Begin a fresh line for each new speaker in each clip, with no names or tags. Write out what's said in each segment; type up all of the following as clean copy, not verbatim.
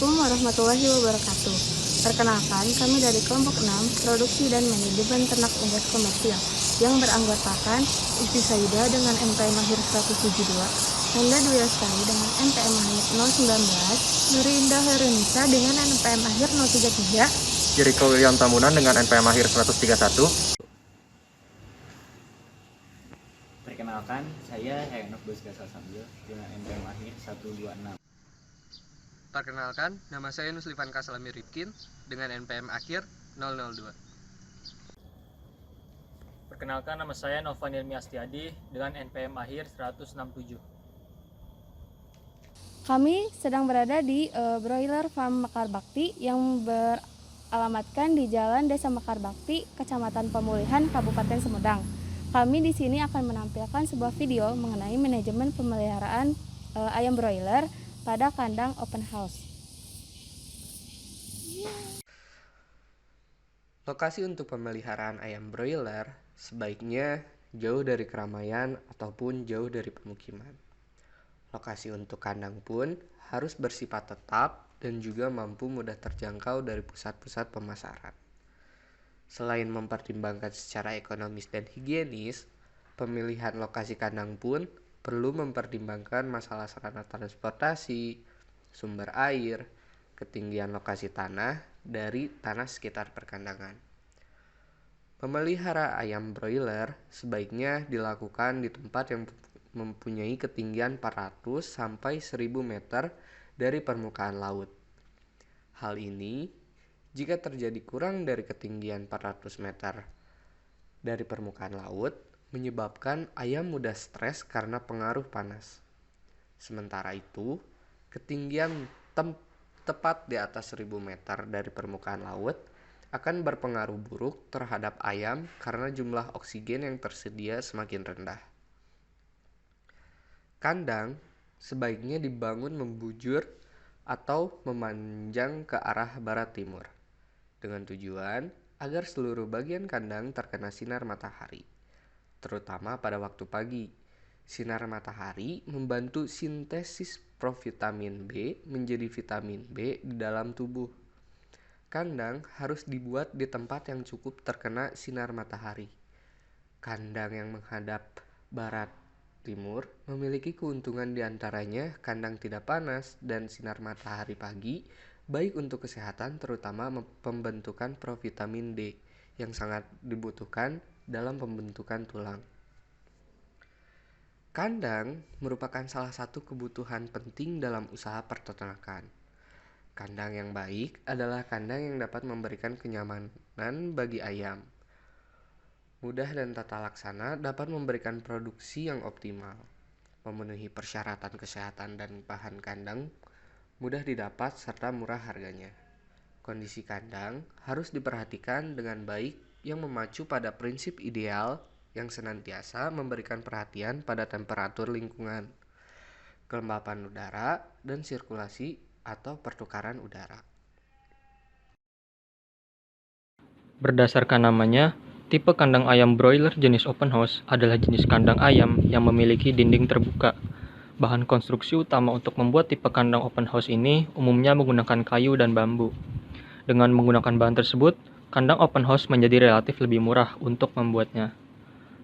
Assalamualaikum warahmatullahi wabarakatuh. Perkenalkan, kami dari kelompok 6, Produksi dan Manajemen Ternak Unggas Komersil yang beranggotakan Isti Saida dengan MPM Mahir 172, Nanda Dwi Lestari dengan MPM Mahir 019, Nuri Indah Herunisa dengan MPM Mahir 033,
Jericho William Tambunan dengan NPM Mahir 131.
Perkenalkan, saya Heranov Bosgasa Sambil dengan NPM Mahir 126.
Perkenalkan, nama saya Nuslivan Kasalami Rifkin dengan NPM akhir 002.
Perkenalkan, nama saya Novan Ilmi Astiadi dengan NPM akhir 167.
Kami sedang berada di Broiler Farm Mekar Bakti yang beralamatkan di Jalan Desa Mekar Bakti, Kecamatan Pemulihan, Kabupaten Sumedang. Kami di sini akan menampilkan sebuah video mengenai manajemen pemeliharaan ayam broiler pada kandang open house.
Lokasi untuk pemeliharaan ayam broiler sebaiknya jauh dari keramaian ataupun jauh dari pemukiman. Lokasi untuk kandang pun harus bersifat tetap dan juga mampu mudah terjangkau dari pusat-pusat pemasaran. Selain mempertimbangkan secara ekonomis dan higienis, pemilihan lokasi kandang pun perlu mempertimbangkan masalah sarana transportasi, sumber air, ketinggian lokasi tanah dari tanah sekitar perkandangan. Memelihara ayam broiler sebaiknya dilakukan di tempat yang mempunyai ketinggian 400 sampai 1000 meter dari permukaan laut. Hal ini jika terjadi kurang dari ketinggian 400 meter dari permukaan laut, menyebabkan ayam mudah stres karena pengaruh panas. Sementara itu, ketinggian tepat di atas 1000 meter dari permukaan laut akan berpengaruh buruk terhadap ayam karena jumlah oksigen yang tersedia semakin rendah. Kandang sebaiknya dibangun membujur atau memanjang ke arah barat timur, dengan tujuan agar seluruh bagian kandang terkena sinar matahari, terutama pada waktu pagi. Sinar matahari membantu sintesis provitamin B menjadi vitamin B di dalam tubuh. Kandang harus dibuat di tempat yang cukup terkena sinar matahari. Kandang yang menghadap barat timur memiliki keuntungan diantaranya kandang tidak panas dan sinar matahari pagi baik untuk kesehatan, terutama pembentukan provitamin D yang sangat dibutuhkan dalam pembentukan tulang. Kandang merupakan salah satu kebutuhan penting dalam usaha peternakan. Kandang yang baik adalah kandang yang dapat memberikan kenyamanan bagi ayam. Mudah dan tata laksana dapat memberikan produksi yang optimal. Memenuhi persyaratan kesehatan dan bahan kandang mudah didapat serta murah harganya. Kondisi kandang harus diperhatikan dengan baik yang memacu pada prinsip ideal yang senantiasa memberikan perhatian pada temperatur lingkungan, kelembapan udara, dan sirkulasi atau pertukaran udara.
Berdasarkan namanya, tipe kandang ayam broiler jenis open house adalah jenis kandang ayam yang memiliki dinding terbuka. Bahan konstruksi utama untuk membuat tipe kandang open house ini umumnya menggunakan kayu dan bambu. Dengan menggunakan bahan tersebut, kandang open house menjadi relatif lebih murah untuk membuatnya.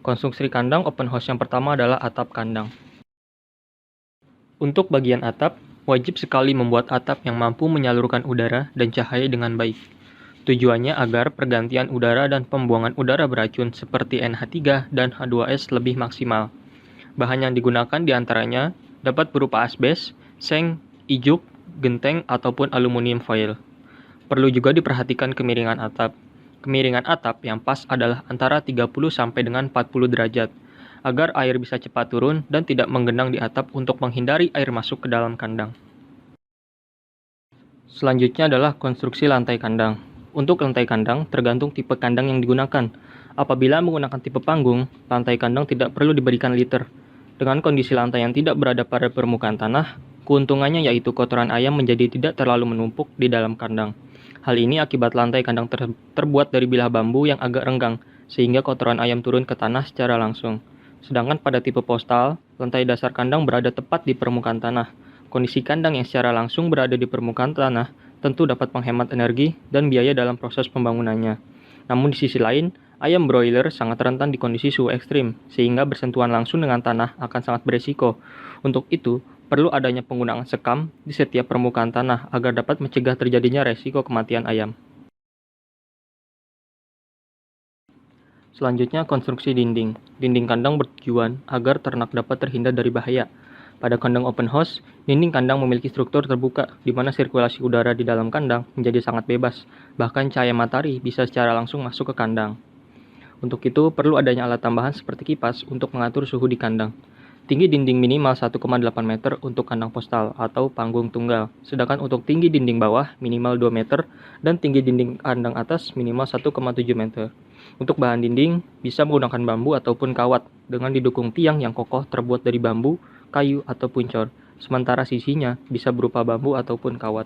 Konstruksi kandang open house yang pertama adalah atap kandang. Untuk bagian atap, wajib sekali membuat atap yang mampu menyalurkan udara dan cahaya dengan baik. Tujuannya agar pergantian udara dan pembuangan udara beracun seperti NH3 dan H2S lebih maksimal. Bahan yang digunakan diantaranya dapat berupa asbes, seng, ijuk, genteng, ataupun aluminium foil. Perlu juga diperhatikan kemiringan atap. Kemiringan atap yang pas adalah antara 30 sampai dengan 40 derajat, agar air bisa cepat turun dan tidak menggenang di atap untuk menghindari air masuk ke dalam kandang. Selanjutnya adalah konstruksi lantai kandang. Untuk lantai kandang tergantung tipe kandang yang digunakan. Apabila menggunakan tipe panggung, lantai kandang tidak perlu diberikan liter. Dengan kondisi lantai yang tidak berada pada permukaan tanah, keuntungannya yaitu kotoran ayam menjadi tidak terlalu menumpuk di dalam kandang. Hal ini akibat lantai kandang terbuat dari bilah bambu yang agak renggang, sehingga kotoran ayam turun ke tanah secara langsung. Sedangkan pada tipe postal, lantai dasar kandang berada tepat di permukaan tanah. Kondisi kandang yang secara langsung berada di permukaan tanah tentu dapat menghemat energi dan biaya dalam proses pembangunannya. Namun di sisi lain, ayam broiler sangat rentan di kondisi suhu ekstrim, sehingga bersentuhan langsung dengan tanah akan sangat beresiko. Untuk itu, perlu adanya penggunaan sekam di setiap permukaan tanah agar dapat mencegah terjadinya resiko kematian ayam. Selanjutnya, konstruksi dinding. Dinding kandang bertujuan agar ternak dapat terhindar dari bahaya. Pada kandang open house, dinding kandang memiliki struktur terbuka, di mana sirkulasi udara di dalam kandang menjadi sangat bebas. Bahkan cahaya matahari bisa secara langsung masuk ke kandang. Untuk itu, perlu adanya alat tambahan seperti kipas untuk mengatur suhu di kandang. Tinggi dinding minimal 1,8 meter untuk kandang postal atau panggung tunggal, sedangkan untuk tinggi dinding bawah minimal 2 meter dan tinggi dinding kandang atas minimal 1,7 meter. Untuk bahan dinding, bisa menggunakan bambu ataupun kawat dengan didukung tiang yang kokoh terbuat dari bambu, kayu, atau puncor, sementara sisinya bisa berupa bambu ataupun kawat.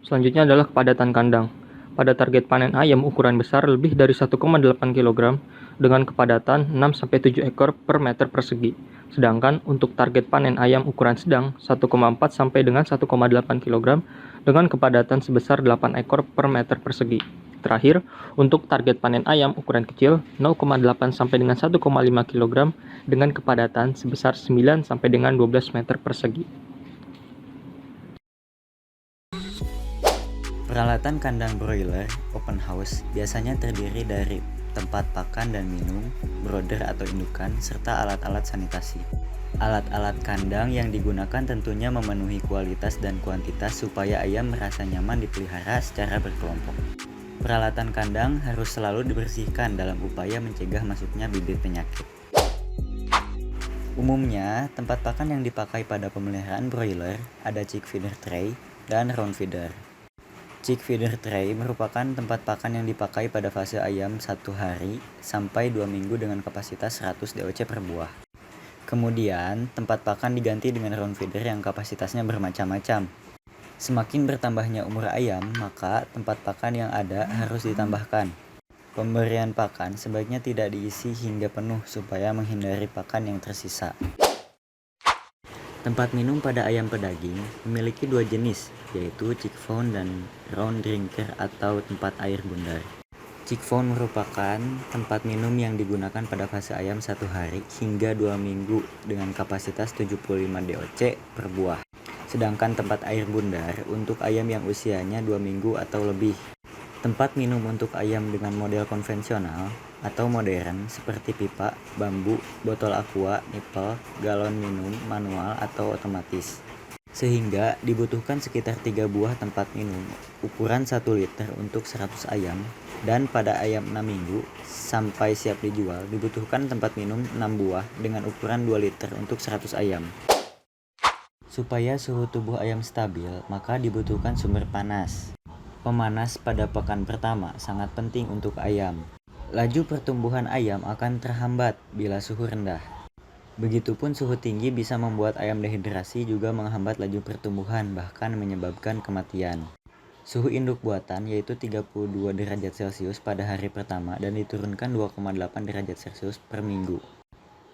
Selanjutnya adalah kepadatan kandang. Pada target panen ayam ukuran besar lebih dari 1,8 kg dengan kepadatan 6-7 ekor per meter persegi. Sedangkan untuk target panen ayam ukuran sedang 1,4 sampai dengan 1,8 kg dengan kepadatan sebesar 8 ekor per meter persegi. Terakhir, untuk target panen ayam ukuran kecil 0,8 sampai dengan 1,5 kg dengan kepadatan sebesar 9 sampai dengan 12 meter persegi.
Peralatan kandang broiler open house biasanya terdiri dari tempat pakan dan minum, brooder atau indukan, serta alat-alat sanitasi. Alat-alat kandang yang digunakan tentunya memenuhi kualitas dan kuantitas supaya ayam merasa nyaman dipelihara secara berkelompok. Peralatan kandang harus selalu dibersihkan dalam upaya mencegah masuknya bibit penyakit. Umumnya, tempat pakan yang dipakai pada pemeliharaan broiler ada chick feeder tray dan round feeder. Chick feeder tray merupakan tempat pakan yang dipakai pada fase ayam 1 hari sampai 2 minggu dengan kapasitas 100 DOC per buah. Kemudian, tempat pakan diganti dengan round feeder yang kapasitasnya bermacam-macam. Semakin bertambahnya umur ayam, maka tempat pakan yang ada harus ditambahkan. Pemberian pakan sebaiknya tidak diisi hingga penuh supaya menghindari pakan yang tersisa. Tempat minum pada ayam pedaging memiliki 2 jenis, yaitu chick fountain dan round drinker atau tempat air bundar. Chick fountain merupakan tempat minum yang digunakan pada fase ayam 1 hari hingga 2 minggu dengan kapasitas 75 DOC per buah. Sedangkan tempat air bundar untuk ayam yang usianya 2 minggu atau lebih. Tempat minum untuk ayam dengan model konvensional atau modern seperti pipa, bambu, botol aqua, nipple, galon minum, manual atau otomatis. Sehingga dibutuhkan sekitar 3 buah tempat minum ukuran 1 liter untuk 100 ayam, dan pada ayam 6 minggu sampai siap dijual dibutuhkan tempat minum 6 buah dengan ukuran 2 liter untuk 100 ayam. Supaya suhu tubuh ayam stabil, maka dibutuhkan sumber panas. Pemanas pada pekan pertama sangat penting untuk ayam. Laju pertumbuhan ayam akan terhambat bila suhu rendah. Begitupun suhu tinggi bisa membuat ayam dehidrasi juga menghambat laju pertumbuhan, bahkan menyebabkan kematian. Suhu induk buatan yaitu 32 derajat Celcius pada hari pertama dan diturunkan 2,8 derajat Celcius per minggu.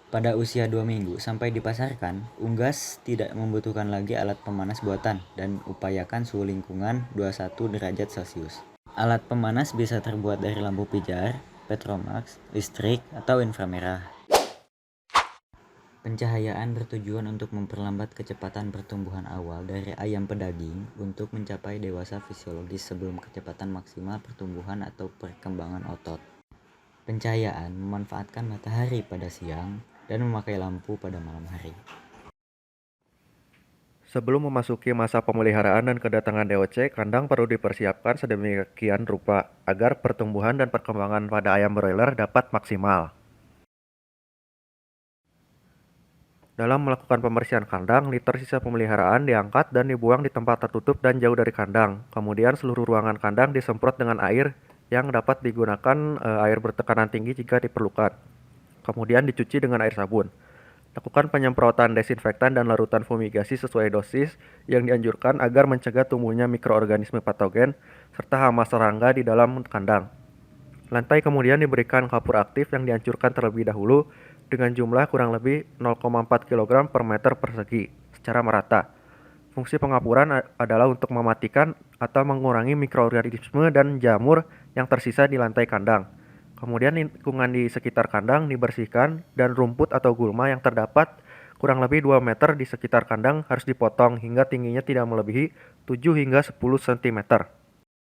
Pada usia 2 minggu sampai dipasarkan, unggas tidak membutuhkan lagi alat pemanas buatan dan upayakan suhu lingkungan 21 derajat Celcius. Alat pemanas bisa terbuat dari lampu pijar, petromax, listrik, atau inframerah. Pencahayaan bertujuan untuk memperlambat kecepatan pertumbuhan awal dari ayam pedaging untuk mencapai dewasa fisiologis sebelum kecepatan maksimal pertumbuhan atau perkembangan otot. Pencahayaan memanfaatkan matahari pada siang dan memakai lampu pada malam hari.
Sebelum memasuki masa pemeliharaan dan kedatangan DOC, kandang perlu dipersiapkan sedemikian rupa agar pertumbuhan dan perkembangan pada ayam broiler dapat maksimal. Dalam melakukan pembersihan kandang, liter sisa pemeliharaan diangkat dan dibuang di tempat tertutup dan jauh dari kandang. Kemudian seluruh ruangan kandang disemprot dengan air yang dapat digunakan air bertekanan tinggi jika diperlukan. Kemudian dicuci dengan air sabun. Lakukan penyemprotan desinfektan dan larutan fumigasi sesuai dosis yang dianjurkan agar mencegah tumbuhnya mikroorganisme patogen serta hama serangga di dalam kandang. Lantai kemudian diberikan kapur aktif yang dihancurkan terlebih dahulu dengan jumlah kurang lebih 0,4 kg per meter persegi. secara merata. Fungsi pengapuran adalah untuk mematikan atau mengurangi mikroorganisme dan jamur yang tersisa di lantai kandang. Kemudian lingkungan di sekitar kandang dibersihkan dan rumput atau gulma yang terdapat kurang lebih 2 meter di sekitar kandang harus dipotong hingga tingginya tidak melebihi 7 hingga 10 cm.